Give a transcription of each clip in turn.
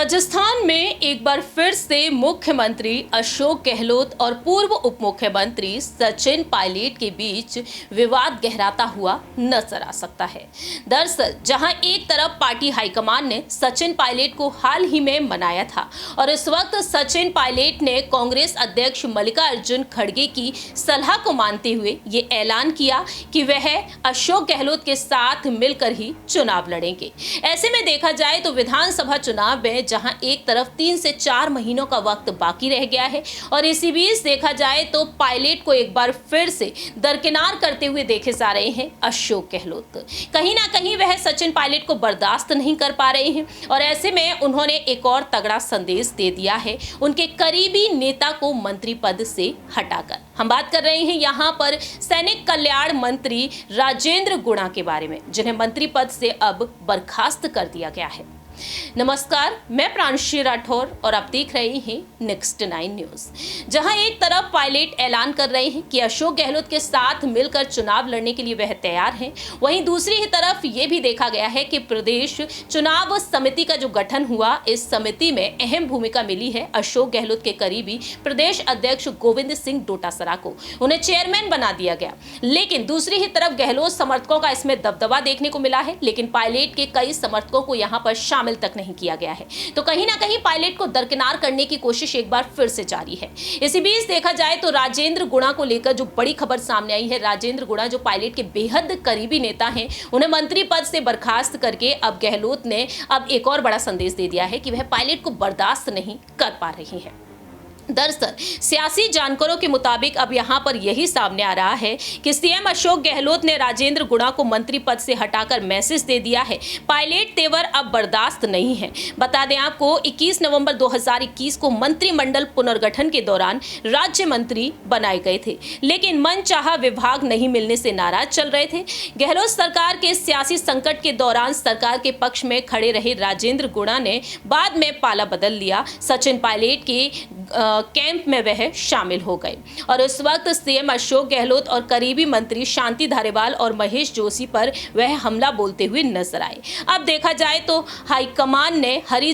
राजस्थान में एक बार फिर से मुख्यमंत्री अशोक गहलोत और पूर्व उप मुख्यमंत्री सचिन पायलट के बीच विवाद गहराता हुआ नजर आ सकता है। दरअसल जहां एक तरफ पार्टी हाईकमान ने सचिन पायलट को हाल ही में मनाया था और इस वक्त सचिन पायलट ने कांग्रेस अध्यक्ष मल्लिकार्जुन खड़गे की सलाह को मानते हुए ये ऐलान किया कि वह अशोक गहलोत के साथ मिलकर ही चुनाव लड़ेंगे। ऐसे में देखा जाए तो विधानसभा चुनाव में जहां एक तरफ 3 से 4 महीनों का वक्त बाकी रह गया है और इसी बीच देखा जाए तो पायलट को एक बार फिर से दरकिनार करते हुए देखे जा रहे हैं अशोक गहलोत। कहीं ना कहीं वह सचिन पायलट को बर्दाश्त नहीं कर पा रहे हैं और ऐसे में उन्होंने एक और तगड़ा संदेश दे दिया है उनके करीबी नेता को मंत्री पद से हटाकर। हम बात कर रहे हैं यहाँ पर सैनिक कल्याण मंत्री राजेंद्र गुणा के बारे में, जिन्हें मंत्री पद से अब बर्खास्त कर दिया गया है। नमस्कार, मैं प्रांशी राठौर और आप देख रहे हैं नेक्स्ट 9 न्यूज। जहां एक तरफ पायलट ऐलान कर रहे हैं कि अशोक गहलोत के साथ मिलकर चुनाव लड़ने के लिए वह तैयार हैं, वहीं दूसरी ही तरफ ये भी देखा गया है कि प्रदेश चुनाव समिति का जो गठन हुआ, इस समिति में अहम भूमिका मिली है अशोक गहलोत के करीबी प्रदेश अध्यक्ष गोविंद सिंह डोटासरा को। उन्हें चेयरमैन बना दिया गया। लेकिन दूसरी ही तरफ गहलोत समर्थकों का इसमें दबदबा देखने को मिला है, लेकिन पायलट के कई समर्थकों को यहाँ पर शामिल तक नहीं किया गया है। तो कहीं ना कहीं पायलट को दरकिनार करने की कोशिश एक बार फिर से जारी है। इसी बीच देखा जाए तो राजेंद्र गुणा को लेकर जो बड़ी खबर सामने आई है, राजेंद्र गुणा जो पायलट के बेहद करीबी नेता हैं, उन्हें मंत्री पद से बर्खास्त करके अब गहलोत ने अब एक और बड़ा संदेश दे दिया है कि वह पायलट को बर्दाश्त नहीं कर पा रही है। दरअसल सियासी जानकारों के मुताबिक अब यहां पर यही सामने आ रहा है कि सीएम अशोक गहलोत ने राजेंद्र गुणा को मंत्री पद से हटाकर मैसेज दे दिया है, पायलट तेवर अब बर्दाश्त नहीं है। बता दें आपको 21 नवंबर 2021 को मंत्रिमंडल पुनर्गठन के दौरान राज्य मंत्री बनाए गए थे, लेकिन मनचाहा विभाग नहीं मिलने से नाराज चल रहे थे। गहलोत सरकार के सियासी संकट के दौरान सरकार के पक्ष में खड़े रहे राजेंद्र गुणा ने बाद में पाला बदल लिया। सचिन पायलट के कैंप में वह शामिल हो गए और उस वक्त सीएम अशोक गहलोत और करीबी मंत्री शांति धारीवाल और महेश जोशी पर वह हमला बोलते हुए नजर आए। अब देखा जाए तो हाईकमान ने हरी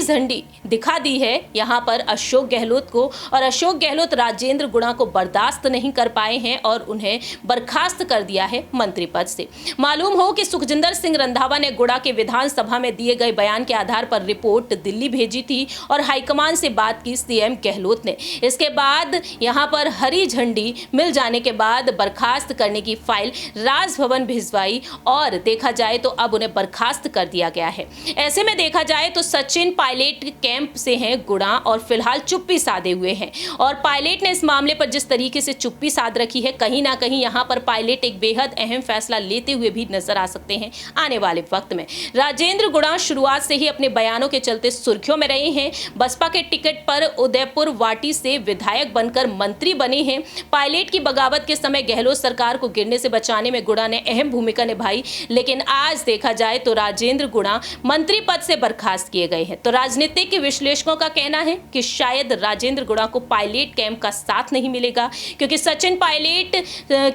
झंडी दिखा दी है यहाँ पर अशोक गहलोत को, और अशोक गहलोत राजेंद्र गुणा को बर्दाश्त नहीं कर पाए हैं और उन्हें बर्खास्त कर दिया है मंत्री पद से। मालूम हो कि सुखजिंदर सिंह रंधावा ने गुणा के विधानसभा में दिए गए बयान के आधार पर रिपोर्ट दिल्ली भेजी थी और हाईकमान से बात की सीएम गहलोत ने। इसके बाद यहां पर हरी झंडी मिल जाने के बाद बर्खास्त करने की फाइल राजभवन भिजवाई और देखा जाए तो अब उन्हें बर्खास्त कर दिया गया है। ऐसे में देखा जाए तो सचिन पायलट कैंप से हैं गुणा और फिलहाल चुप्पी साधे हुए हैं और पायलट ने इस मामले पर जिस तरीके से चुप्पी साध रखी है, कहीं ना कहीं यहां पर पायलट एक बेहद अहम फैसला लेते हुए भी नजर आ सकते हैं आने वाले वक्त में। राजेंद्र गुणा शुरुआत से ही अपने बयानों के चलते सुर्खियों में रहे हैं। बसपा के टिकट पर उदयपुर वाटी से विधायक बनकर मंत्री बने हैं। पायलट की बगावत के समय गहलोत सरकार को गिरने से बचाने में गुणा ने अहम भूमिका निभाई, लेकिन आज देखा जाए तो राजेंद्र गुणा मंत्री पद से बर्खास्त किए गए हैं। तो राजनीतिक के विश्लेषकों का कहना है कि शायद राजेंद्र गुणा को पायलट कैंप का साथ नहीं मिलेगा, क्योंकि सचिन पायलट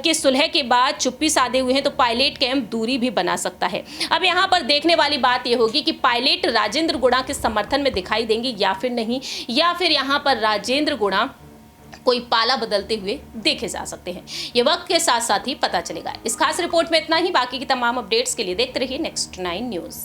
के सुलह के बाद चुप्पी साधे हुए हैं, तो पायलट कैंप दूरी भी बना सकता है। अब यहाँ पर देखने वाली बात यह होगी कि पायलट राजेंद्र गुणा के समर्थन में दिखाई देंगे या फिर नहीं, या फिर यहां पर राजेंद्र गुणा कोई पाला बदलते हुए देखे जा सकते हैं। ये वक्त के साथ साथ ही पता चलेगा। इस खास रिपोर्ट में इतना ही। बाकी की तमाम अपडेट्स के लिए देखते रहिए नेक्स्ट 9 न्यूज।